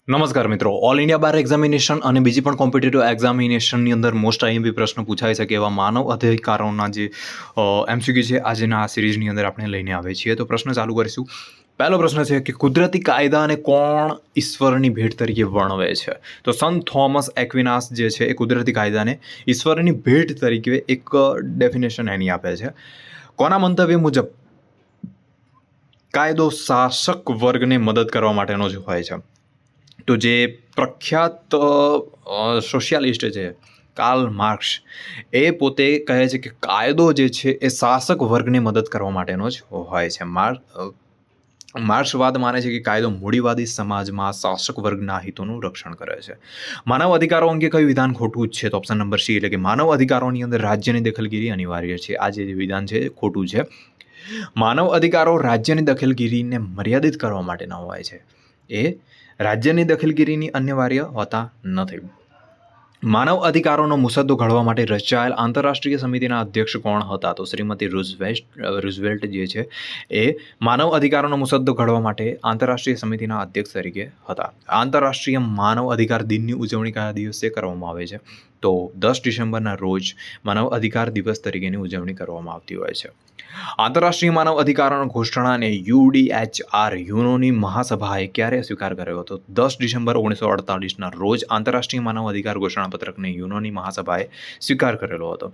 નમસ્કાર મિત્રો, all India બાર examination અને બીજી પણ કોમ્પિટિટિવ એક્ઝામિનેશનની અંદર મોસ્ટ આઈએમપી પ્રશ્ન પૂછાઈ શકે એવા માનવ અધિકારોના જે એમસીક્યુ છે આજના આ સિરીઝની અંદર આપણે લઈને આવીએ છીએ. તો પ્રશ્ન ચાલુ કરીશું. પહેલો પ્રશ્ન છે કે કુદરતી કાયદાને કોણ ઈશ્વરની ભેટ તરીકે વર્ણવે છે? તો સંત થોમસ એક્વિનાસ જે છે એ કુદરતી કાયદાને ઈશ્વરની ભેટ તરીકે એક ડેફિનેશન એની આપે છે. કોના મંતવ્ય મુજબ કાયદો શાસક વર્ગને મદદ કરવા માટેનો જ હોય છે? તો જે પ્રખ્યાત સોશિયાલિસ્ટ છે કાર્લ માર્ક્સ, એ પોતે કહે છે કે કાયદો જે છે એ શાસક વર્ગને મદદ કરવા માટેનો જ હોય છે. માર્ક્સવાદ માને છે કે કાયદો મૂડીવાદી સમાજમાં શાસક વર્ગના હિતોનું રક્ષણ કરે છે. માનવ અધિકારો અંગે કયું વિધાન ખોટું જ છે? તો ઓપ્શન નંબર સી, એટલે કે માનવ અધિકારોની અંદર રાજ્યની દખલગીરી અનિવાર્ય છે. આ જે વિધાન છે એ ખોટું છે. માનવ અધિકારો રાજ્યની દખલગીરીને મર્યાદિત કરવા માટેના હોય છે, એ રાજ્યની દખલગીરીની અનિવાર્ય હોતા નથી. માનવ અધિકારોનો મુસદ્દો ઘડવા માટે રચાયેલ આંતરરાષ્ટ્રીય સમિતિના અધ્યક્ષ કોણ હતા? તો શ્રીમતી રૂઝવેલ્ટ જે છે એ માનવ અધિકારોનો મુસદ્દો ઘડવા માટે આંતરરાષ્ટ્રીય સમિતિના અધ્યક્ષ તરીકે હતા. આંતરરાષ્ટ્રીય માનવ અધિકાર દિનની ઉજવણી કયા દિવસે કરવામાં આવે છે? તો 10 ડિસેમ્બરના રોજ માનવ અધિકાર દિવસ તરીકેની ઉજવણી કરવામાં આવતી હોય છે. આંતરરાષ્ટ્રીય માનવ અધિકારોની ઘોષણાને UDHR યુનોની મહાસભાએ ક્યારે સ્વીકાર કર્યો હતો? 10 ડિસેમ્બર 1948ના રોજ આંતરરાષ્ટ્રીય માનવ અધિકાર ઘોષણાપત્રકને યુનોની મહાસભાએ સ્વીકાર કરેલો હતો.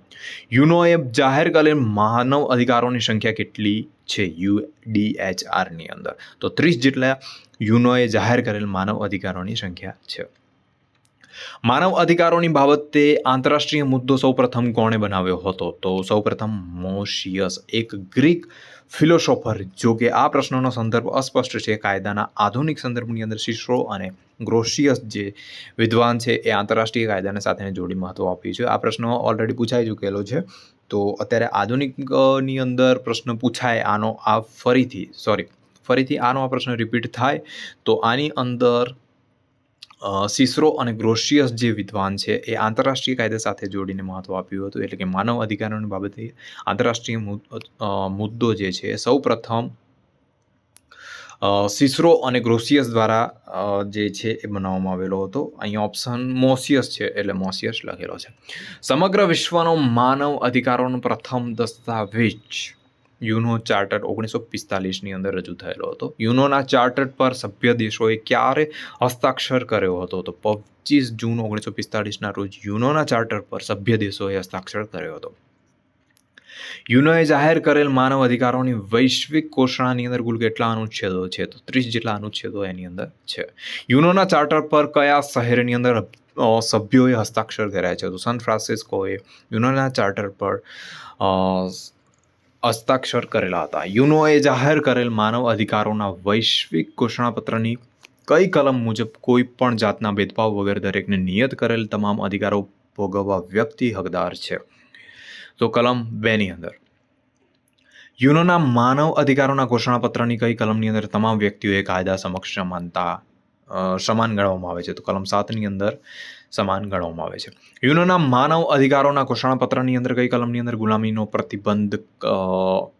યુનોએ જાહેર કરેલ માનવ અધિકારોની સંખ્યા કેટલી છે UDHRની અંદર? તો 30 જેટલા યુનોએ જાહેર કરેલ માનવ અધિકારોની સંખ્યા છે. માનવ અધિકારોની બાબતે આંતરરાષ્ટ્રીય મુદ્દો સૌપ્રથમ કોણે બનાવ્યો હતો? તો સૌપ્રથમ મોશિયસ, એક ગ્રીક ફિલોસોફર. જો કે આ પ્રશ્નનો સંદર્ભ અસ્પષ્ટ છે. કાયદાના આધુનિક સંદર્ભની અંદર સિસરો અને ગ્રોશિયસ જે વિદ્વાન છે એ આંતરરાષ્ટ્રીય કાયદાને સાથે જોડી મહત્વ આપ્યું છે. આ પ્રશ્ન ઓલરેડી પૂછાઈ ચૂકેલો છે. તો અત્યારે આધુનિકની અંદર પ્રશ્ન પૂછાય આનો આ ફરીથી આનો આ પ્રશ્ન રિપીટ થાય તો આની અંદર સિસરો અને ગ્રોશિયસ જે વિદ્વાન છે એ આંતરરાષ્ટ્રીય કાયદા સાથે જોડીને મહત્વ આપ્યું હતું. એટલે કે માનવ અધિકારોની બાબતે આંતરરાષ્ટ્રીય મુદ્દો જે છે સૌ પ્રથમ સિસરો અને ગ્રોશિયસ દ્વારા જે છે એ બનાવવામાં આવેલો હતો. અહીંયા ઓપ્શન મોશિયસ છે એટલે મોશિયસ લખેલો છે. સમગ્ર વિશ્વનો માનવ અધિકારોનો પ્રથમ દસ્તાવેજ યુનો ચાર્ટર 1945ની અંદર રજૂ થયેલો હતો. યુનોના ચાર્ટર પર સભ્ય દેશોએ ક્યારે હસ્તાક્ષર કર્યો હતો? તો 25 જૂન 1945ના રોજ યુનોના ચાર્ટર પર સભ્ય દેશોએ હસ્તાક્ષર કર્યો હતો. યુનોએ જાહેર કરેલ માનવ અધિકારોની વૈશ્વિક ઘોષણાની અંદર કુલ કેટલા અનુચ્છેદો છે? તો 30 જેટલા અનુચ્છેદો એની અંદર છે. યુનોના ચાર્ટર પર કયા શહેરની અંદર સભ્યોએ હસ્તાક્ષર કર્યા છે? તો સાન ફ્રાન્સિસ્કોએ યુનોના ચાર્ટર પર હસ્તાક્ષર કરેલા હતા. યુનોએ જાહેર કરેલ માનવ અધિકારોના વૈશ્વિક ઘોષણાપત્રની કઈ કલમ મુજબ કોઈ પણ જાતના ભેદભાવ વગર દરેકને નિયત કરેલ તમામ અધિકારો ભોગવવા વ્યક્તિ હકદાર છે? તો કલમ 2ની અંદર. યુનોના માનવ અધિકારોના ઘોષણાપત્રની કઈ કલમની અંદર તમામ વ્યક્તિઓએ કાયદા સમક્ષ સમાન ગણવામાં આવે છે? તો કલમ 7ની અંદર સમાન ગણવામાં આવે છે. યુનોના માનવ અધિકારોના ઘોષણાપત્રની અંદર કઈ કલમની અંદર ગુલામીનો પ્રતિબંધ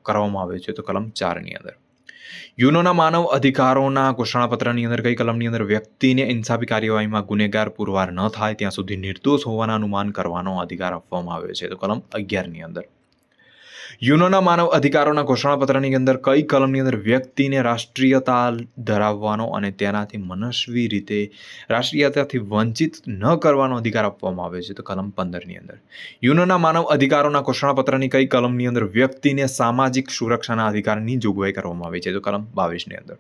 કરવામાં આવે છે? તો કલમ 4ની અંદર. યુનોના માનવ અધિકારોના ઘોષણાપત્રની અંદર કઈ કલમની અંદર વ્યક્તિને ઇન્સાફી કાર્યવાહીમાં ગુનેગાર પુરવાર ન થાય ત્યાં સુધી નિર્દોષ હોવાના અનુમાન કરવાનો અધિકાર આપવામાં આવ્યો છે? તો કલમ 11ની અંદર. યુનોના માનવ અધિકારોના ઘોષણાપત્રની અંદર કઈ કલમની અંદર વ્યક્તિને રાષ્ટ્રીયતા ધરાવવાનો અને તેનાથી મનસ્વી રીતે રાષ્ટ્રીયતાથી વંચિત ન કરવાનો અધિકાર આપવામાં આવ્યો છે? તો કલમ 15ની અંદર. યુનોના માનવ અધિકારોના ઘોષણાપત્રની કઈ કલમની અંદર વ્યક્તિને સામાજિક સુરક્ષાના અધિકારની જોગવાઈ કરવામાં આવી છે? તો કલમ 22ની અંદર.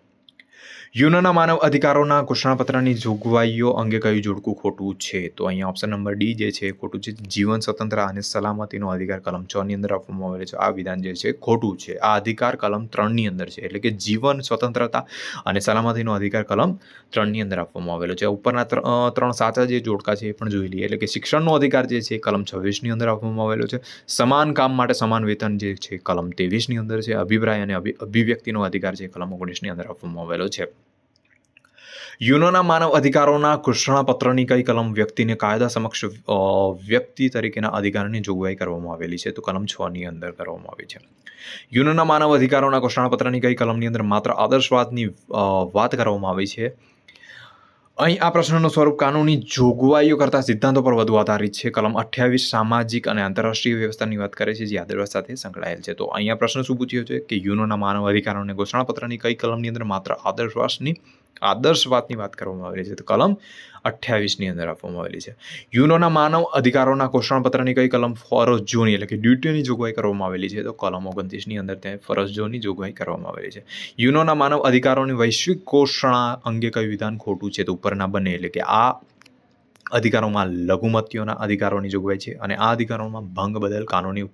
યુનોના માનવ અધિકારોના ઘોષણાપત્રની જોગવાઈઓ અંગે કયું જોડકું ખોટું છે? તો અહીંયા ઓપ્શન નંબર ડી જે છે ખોટું છે. જીવન, સ્વતંત્ર અને સલામતીનો અધિકાર કલમ 6ની અંદર આપવામાં આવેલો છે. આ વિધાન જે છે ખોટું છે. આ અધિકાર કલમ 3ની અંદર છે. એટલે કે જીવન, સ્વતંત્રતા અને સલામતીનો અધિકાર કલમ 3ની અંદર આપવામાં આવેલો છે. ઉપરના ત્રણ સાચા જે જોડકા છે એ પણ જોઈ લઈએ. એટલે કે શિક્ષણનો અધિકાર જે છે કલમ 26ની અંદર આપવામાં આવેલો છે. સમાન કામ માટે સમાન વેતન જે છે કલમ 23ની અંદર છે. અભિપ્રાય અને અભિવ્યક્તિનો અધિકાર છે કલમ 19ની અંદર આપવામાં આવેલો છે. યુનોના માનવ અધિકારોના ઘોષણાપત્રની કઈ કલમ વ્યક્તિને કાયદા સમક્ષ વ્યક્તિ તરીકેના અધિકારની જોગવાઈ કરવામાં આવેલી છે? તો કલમ 6ની અંદર કરવામાં આવી છે. યુનોના માનવ અધિકારોના ઘોષણાપત્રની કઈ કલમની અંદર માત્ર આદર્શવાદની વાત કરવામાં આવી છે? અહીં આ પ્રશ્નનું સ્વરૂપ કાનૂની જોગવાઈઓ કરતા સિદ્ધાંતો પર વધુ આધારિત છે. કલમ 28 સામાજિક અને આંતરરાષ્ટ્રીય વ્યવસ્થાની વાત કરે છે, જે આદર્શ સાથે સંકળાયેલ છે. તો અહીંયા પ્રશ્ન શું પૂછ્યો છે કે યુનોના માનવ અધિકારોને ઘોષણાપત્રની કઈ કલમની અંદર માત્ર આદર્શવાદની વાત કરવામાં આવેલી છે? તો કલમ 28ની અંદર આપવામાં આવેલી છે. યુનોના માનવ અધિકારોના ઘોષણાપત્રની કઈ કલમ ફરજોની એટલે કે ડ્યુટીની જોગવાઈ કરવામાં આવેલી છે? તો કલમ 29ની અંદર ત્યાં ફરજોની જોગવાઈ કરવામાં આવેલી છે. યુનોના માનવ અધિકારોની વૈશ્વિક ઘોષણા અંગે કયું વિધાન ખોટું છે? તો ઉપરના બંને એટલે કે આ અધિકારોમાં લઘુમતીઓના અધિકારોની જોગવાઈ છે અને આ અધિકારોમાં ભંગ બદલ કાનૂની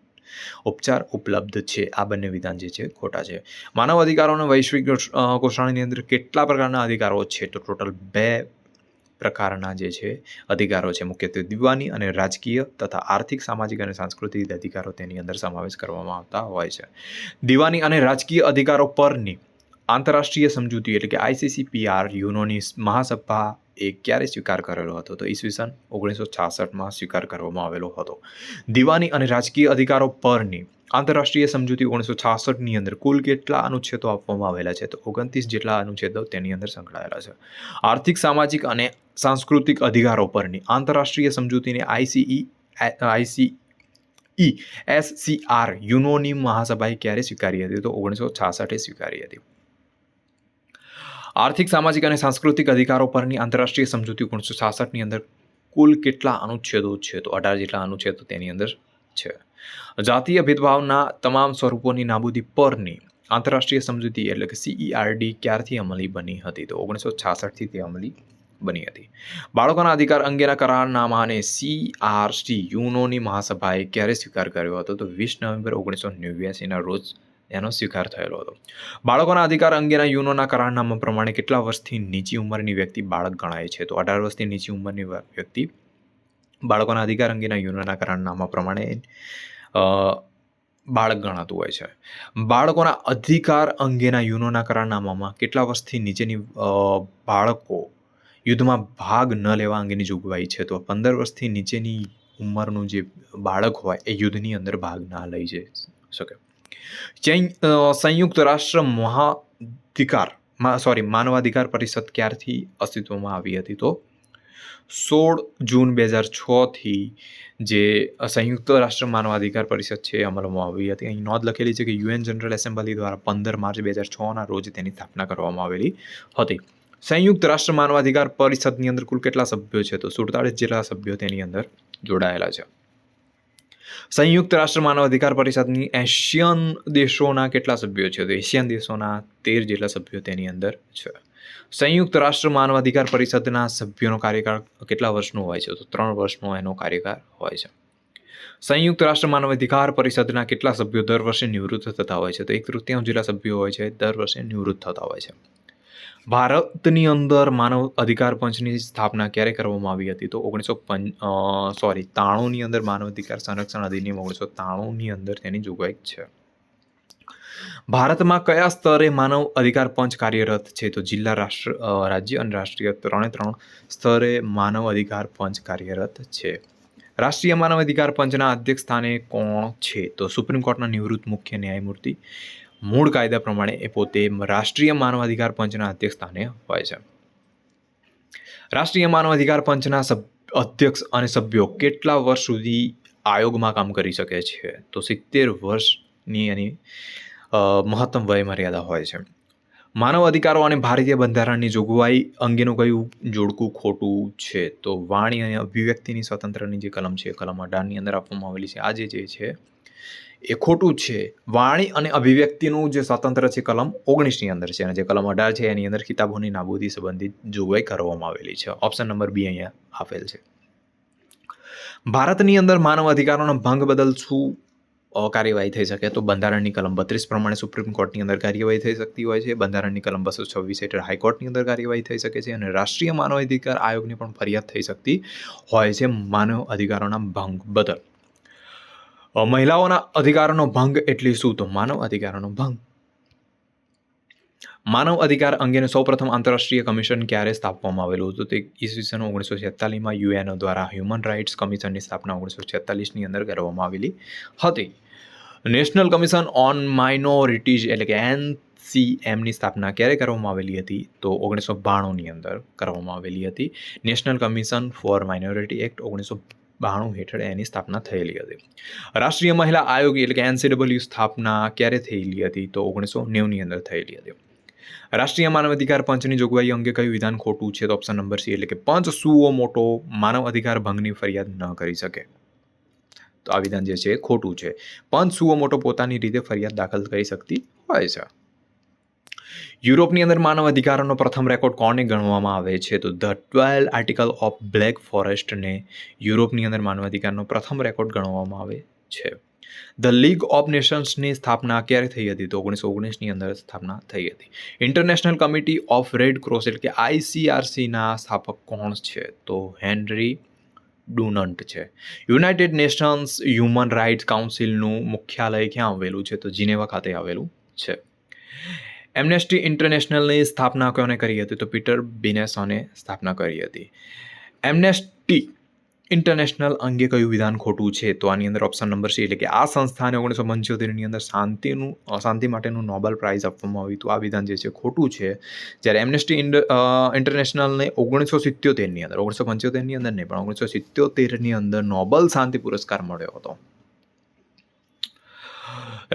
ઉપચાર ઉપલબ્ધ છે. આ બંને વિધાન જે છે ખોટા છે. માનવ અધિકારોના વૈશ્વિક ઘોષણાની અંદર કેટલા પ્રકારના અધિકારો છે? તો ટોટલ 2 પ્રકારના જે છે અધિકારો છે, મુખ્યત્વે દીવાની અને રાજકીય તથા આર્થિક, સામાજિક અને સાંસ્કૃતિક અધિકારો તેની અંદર સમાવેશ કરવામાં આવતા હોય છે. દીવાની અને રાજકીય અધિકારો પરની આંતરરાષ્ટ્રીય સમજૂતી એટલે કે ICCPR યુનોની મહાસભા એ ક્યારે સ્વીકાર કરેલો હતો? તો ઈસવીસન 1966માં સ્વીકાર કરવામાં આવેલો હતો. દીવાની અને રાજકીય અધિકારો પરની આંતરરાષ્ટ્રીય સમજૂતી 1966ની અંદર કુલ કેટલા અનુચ્છેદો આપવામાં આવેલા છે? તો 29 જેટલા અનુચ્છેદો તેની અંદર સંકળાયેલા છે. આર્થિક, સામાજિક અને સાંસ્કૃતિક અધિકારો પરની આંતરરાષ્ટ્રીય સમજૂતીને ICESCR યુનોની મહાસભાએ ક્યારે સ્વીકારી હતી? તો 1966 સ્વીકારી હતી. આર્થિક, સામાજિક અને સાંસ્કૃતિક અધિકારો પરની આંતરરાષ્ટ્રીય સમજૂતી 1966ની અંદર કુલ કેટલા અનુચ્છેદો છે? તો 18 જેટલા અનુચ્છેદો તેની અંદર છે. જાતીય ભેદભાવના તમામ સ્વરૂપોની નાબૂદી પરની આંતરરાષ્ટ્રીય સમજૂતી એટલે કે CERD ક્યારથી અમલી બની હતી? તો 1966થી તે અમલી બની હતી. બાળકોના અધિકાર અંગેના કરારનામાને CRC યુનોની મહાસભાએ ક્યારે સ્વીકાર કર્યો હતો? તો 20 નવેમ્બર 1989ના રોજ એનો સ્વીકાર થયેલો હતો. બાળકોના અધિકાર અંગેના યુનોના કરારનામા પ્રમાણે કેટલા વર્ષથી નીચી ઉંમરની વ્યક્તિ બાળક ગણાય છે? તો 18 વર્ષથી નીચી ઉંમરની વ્યક્તિ બાળકોના અધિકાર અંગેના યુનોના કરારનામા પ્રમાણે બાળક ગણાતું હોય છે. બાળકોના અધિકાર અંગેના યુનોના કરારનામામાં કેટલા વર્ષથી નીચેની બાળકો યુદ્ધમાં ભાગ ન લેવા અંગેની જોગવાઈ છે? તો 15 વર્ષથી નીચેની ઉંમરનું જે બાળક હોય એ યુદ્ધની અંદર ભાગ ના લઈ જઈ શકે. સંયુક્ત રાષ્ટ્ર માનવાધિકાર પરિષદ ક્યારથી અસ્તિત્વમાં આવી હતી? તો 16 જૂન 2006થી જે સંયુક્ત રાષ્ટ્ર માનવાધિકાર પરિષદ છે એ અમલમાં આવી હતી. અહીં નોંધ લખેલી છે કે UN જનરલ એસેમ્બલી દ્વારા 15 માર્ચ 2006ના રોજ તેની સ્થાપના કરવામાં આવેલી હતી. સંયુક્ત રાષ્ટ્ર માનવાધિકાર પરિષદની અંદર કુલ કેટલા સભ્યો છે? તો 47 જેટલા સભ્યો તેની અંદર જોડાયેલા છે. સંયુક્ત રાષ્ટ્ર માનવ અધિકાર પરિષદની એશિયન દેશોના કેટલા સભ્યો છે? તો એશિયન દેશોના 13 જેટલા સભ્યો તેની અંદર છે. સંયુક્ત રાષ્ટ્ર માનવ અધિકાર પરિષદના સભ્યોનો કાર્યકાળ કેટલા વર્ષનો હોય છે? તો 3 વર્ષનો એનો કાર્યકાળ હોય છે. સંયુક્ત રાષ્ટ્ર માનવ અધિકાર પરિષદના કેટલા સભ્યો દર વર્ષે નિવૃત્ત થતા હોય છે? તો 1/3 જેટલા સભ્યો હોય છે દર વર્ષે નિવૃત્ત થતા હોય છે. ભારતની અંદર માનવ અધિકાર પંચની સ્થાપના ક્યારે કરવામાં આવી હતી? તો 1993ની અંદર માનવ અધિકાર સંરક્ષણ અધિનિયમ 1993ની અંદર તેની જોગવાઈ છે. ભારતમાં કયા સ્તરે માનવ અધિકાર પંચ કાર્યરત છે? તો જિલ્લા, રાજ્ય અને રાષ્ટ્રીય 3 સ્તરે માનવ અધિકાર પંચ કાર્યરત છે. રાષ્ટ્રીય માનવ અધિકાર પંચના અધ્યક્ષ સ્થાને કોણ છે? તો સુપ્રીમ કોર્ટના નિવૃત્ત મુખ્ય ન્યાયમૂર્તિ મૂળ કાયદા પ્રમાણે એ પોતે રાષ્ટ્રીય માનવ અધિકાર પંચના અધ્યક્ષ સ્થાને હોય છે. રાષ્ટ્રીય માનવ અધિકાર પંચના અધ્યક્ષ અને સભ્યો કેટલા વર્ષ સુધી આયોગમાં કામ કરી શકે છે? તો 70 વર્ષની એની મહત્તમ વય મર્યાદા હોય છે. માનવ અધિકારો અને ભારતીય બંધારણની જોગવાઈ અંગેનું કયું જોડકું ખોટું છે? તો વાણી અને અભિવ્યક્તિની સ્વતંત્રની જે કલમ છે કલમ 18ની અંદર આપવામાં આવેલી છે. આ જે છે એ ખોટું છે. વાણી અને અભિવ્યક્તિનું જે સ્વતંત્ર છે કલમ 19ની અંદર છે અને જે કલમ 18 છે એની અંદર કિતાબોની નાબૂદી સંબંધિત જોગવાઈ કરવામાં આવેલી છે. ઓપ્શન નંબર B અહીંયા આપેલ છે. ભારતની અંદર માનવ અધિકારોના ભંગ બદલ શું કાર્યવાહી થઈ શકે? તો બંધારણની કલમ 32 પ્રમાણે સુપ્રીમ કોર્ટની અંદર કાર્યવાહી થઈ શકતી હોય છે. બંધારણની કલમ 226 હેઠળ હાઈકોર્ટની અંદર કાર્યવાહી થઈ શકે છે અને રાષ્ટ્રીય માનવ અધિકાર આયોગની પણ ફરિયાદ થઈ શકતી હોય છે માનવ અધિકારોના ભંગ બદલ. મહિલાઓના અધિકારોનો ભંગ એટલે શું? તો માનવ અધિકારોનો ભંગ. માનવ અધિકાર અંગેનું સૌપ્રથમ આંતરરાષ્ટ્રીય કમિશન ક્યારે સ્થાપવામાં આવેલું હતું? તો ઈસવીસન 1946માં UN દ્વારા હ્યુમન રાઇટ્સ કમિશનની સ્થાપના 1946ની અંદર કરવામાં આવેલી હતી. નેશનલ કમિશન ઓન માઇનોરિટીઝ એટલે કે ICMની સ્થાપના ક્યારે કરવામાં આવેલી હતી? તો 1992ની અંદર કરવામાં આવેલી હતી. National commission four minority act 1992 હેઠળ એની સ્થાપના થયેલી હતી. રાષ્ટ્રીય મહિલા આયોગ એટલે કે NCW સ્થાપના ક્યારે થયેલી હતી? તો 1990ની અંદર થયેલી હતી. રાષ્ટ્રીય માનવ અધિકાર પંચની જોગવાઈ અંગે કયું વિધાન ખોટું છે? તો ઓપ્શન નંબર સી એટલે કે પંચ સુઓ મોટો માનવ અધિકાર ભંગની ફરિયાદ ન કરી શકે. તો આ વિધાન જે છે એ ખોટું છે. પંચ સુઓ મોટો પોતાની રીતે ફરિયાદ દાખલ કરી શકતી હોય છે. યુરોપની અંદર માનવ અધિકારોનો પ્રથમ રેકોર્ડ કોને ગણવામાં આવે છે? તો ધ 12 આર્ટિકલ ઓફ બ્લેક ફોરેસ્ટને યુરોપની અંદર માનવ અધિકારનો પ્રથમ રેકોર્ડ ગણવામાં આવે છે. ધ લીગ ઓફ નેશન્સની સ્થાપના ક્યારે થઈ હતી? તો 1919ની અંદર સ્થાપના થઈ હતી. International committee of red cross એટલે કે ICRCના સ્થાપક કોણ છે? તો હેનરી ડુનન્ટ છે. યુનાઇટેડ નેશન્સ હ્યુમન રાઇટ્સ કાઉન્સિલનું મુખ્યાલય ક્યાં આવેલું છે? તો જીનેવા ખાતે આવેલું છે. એમ્નેસ્ટી ઇન્ટરનેશનલની સ્થાપના કોને કરી હતી? તો પીટર બિનેસોને સ્થાપના કરી હતી. એમ્નેસ્ટી ઇન્ટરનેશનલ અંગે કયું વિધાન ખોટું છે? તો આની અંદર ઓપ્શન નંબર સી એટલે કે આ સંસ્થાને 1975ની અંદર શાંતિ માટેનું નોબેલ પ્રાઇઝ આપવામાં આવ્યું હતું. આ વિધાન જે છે ખોટું છે. જ્યારે એમ્નેસ્ટી ઇન્ટરનેશનલને 1975ની અંદર 1975ની અંદર નહીં પણ 1977ની અંદર નોબેલ શાંતિ પુરસ્કાર મળ્યો હતો.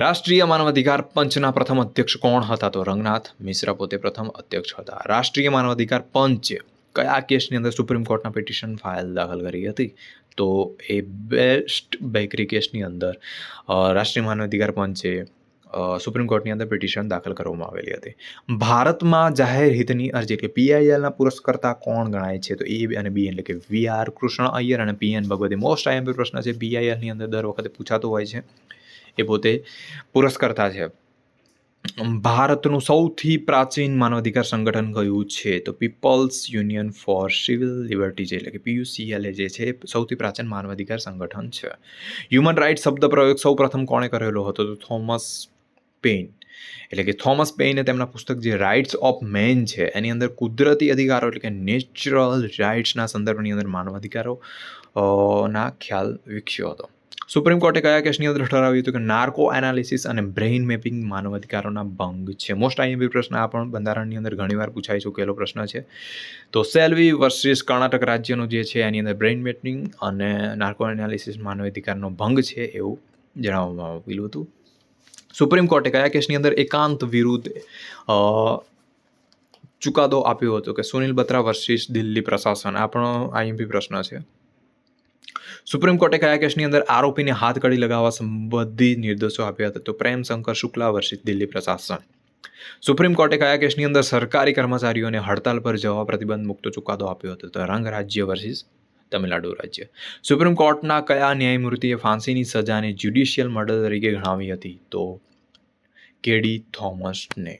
રાષ્ટ્રીય માનવ અધિકાર પંચના પ્રથમ અધ્યક્ષ કોણ હતા? તો રંગનાથ મિશ્રા પોતે પ્રથમ અધ્યક્ષ હતા. રાષ્ટ્રીય માનવ અધિકાર પંચે કયા કેસની અંદર સુપ્રીમ કોર્ટના પિટિશન ફાઇલ દાખલ કરી હતી? તો એ બેસ્ટ બેકરી કેસની અંદર રાષ્ટ્રીય માનવ અધિકાર પંચે સુપ્રીમ કોર્ટની અંદર પિટિશન દાખલ કરવામાં આવેલી હતી. ભારતમાં જાહેર હિતની અરજી એટલે PILના પુરસ્કર્તા કોણ ગણાય છે? તો A અને B એટલે કે VR કૃષ્ણ અય્યર અને PN ભગવતી. મોસ્ટ IMP પ્રશ્ન છે. PILની અંદર દર વખતે પૂછાતો હોય છે. એ પોતે પુરસ્કર્તા છે. ભારતનું સૌથી પ્રાચીન માનવ અધિકાર સંગઠન કયું છે? તો People's Union for Civil Liberties એટલે કે PUCLA જે છે સૌથી પ્રાચીન માનવ અધિકાર સંગઠન છે. હ્યુમન રાઇટ્સ શબ્દ પ્રયોગ સૌ પ્રથમ કોણે કરેલો હતો? તો થોમસ પેઇન એટલે કે થોમસ પેઇને તેમના પુસ્તક જે રાઇટ્સ ઓફ મેન છે એની અંદર કુદરતી અધિકારો એટલે કે નેચરલ રાઇટ્સના સંદર્ભની અંદર માનવ અધિકારો ના ખ્યાલ વિકસ્યો હતો. સુપ્રીમ કોર્ટે કયા કેસની અંદર ઠરાવ્યું હતું કે નાર્કો એનાલિસિસ અને બ્રેઇન મેપિંગ માનવ અધિકારોના ભંગ છે? મોસ્ટ IMP પ્રશ્ન આ પણ બંધારણની અંદર ઘણીવાર પૂછાઈ ચૂકેલો પ્રશ્ન છે. તો સેલ્વી વર્સિસ કર્ણાટક રાજ્યનું જે છે એની અંદર બ્રેઇન મેપિંગ અને નાર્કો એનાલિસિસ માનવ અધિકારનો ભંગ છે એવું જણાવવામાં આવેલું હતું. સુપ્રીમ કોર્ટે કયા કેસની અંદર એકાંત વિરુદ્ધ ચુકાદો આપ્યો હતો? કે સુનિલ બત્રા વર્સિસ દિલ્હી પ્રશાસન. આ પણ IMP પ્રશ્ન છે. સુપ્રીમ કોર્ટે કયા કેસની અંદર આરોપીને હાથ કડી લગાવવા સંબંધી નિર્દેશો આપ્યા હતા? તો પ્રેમ શંકર શુક્લા વર્સિસ દિલ્હી પ્રશાસન. સુપ્રીમ કોર્ટે કયા કેસની અંદર સરકારી કર્મચારીઓને હડતાલ પર જવા પ્રતિબંધ મુક્ત ચુકાદો આપ્યો હતો? તો રંગ રાજ્ય વર્સિસ તમિલનાડુ રાજ્ય. સુપ્રીમ કોર્ટના કયા ન્યાયમૂર્તિએ ફાંસીની સજાને જ્યુડિશિયલ મર્ડર તરીકે ગણાવી હતી? તો KD થોમસને.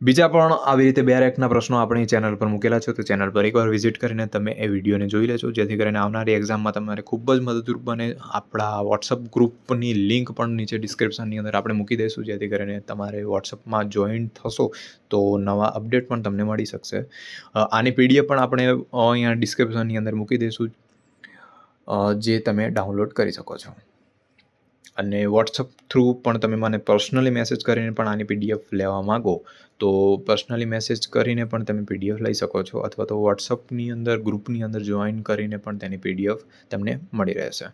બીજા પણ આવી રીતે 2 રેકના પ્રશ્નો આપણી ચેનલ પર મૂકેલા છે, તો ચેનલ પર એકવાર વિઝિટ કરીને તમે એ વિડીયોને જોઈ લેજો, જેથી કરીને આવનારી એક્ઝામમાં તમારે ખૂબ જ મદદરૂપ બને. આપણા વોટ્સઅપ ગ્રુપની લિંક પણ નીચે ડિસ્ક્રિપ્શનની અંદર આપણે મૂકી દઈશું, જેથી કરીને તમારે વોટ્સઅપમાં જોઈન થશો તો નવા અપડેટ પણ તમને મળી શકશે. આની PDF પણ આપણે અહીંયા ડિસ્ક્રિપ્શનની અંદર મૂકી દઈશું, જે તમે ડાઉનલોડ કરી શકો છો. અને વોટ્સઅપ થ્રુ પણ તમે મને પર્સનલી મેસેજ કરીને પણ આની PDF લેવા માગો તો પર્સનલી મેસેજ કરીને પણ તમે PDF લઈ શકો છો, અથવા તો વોટ્સઅપની અંદર ગ્રુપની અંદર જોઈન કરીને પણ તેની PDF તમને મળી રહેશે.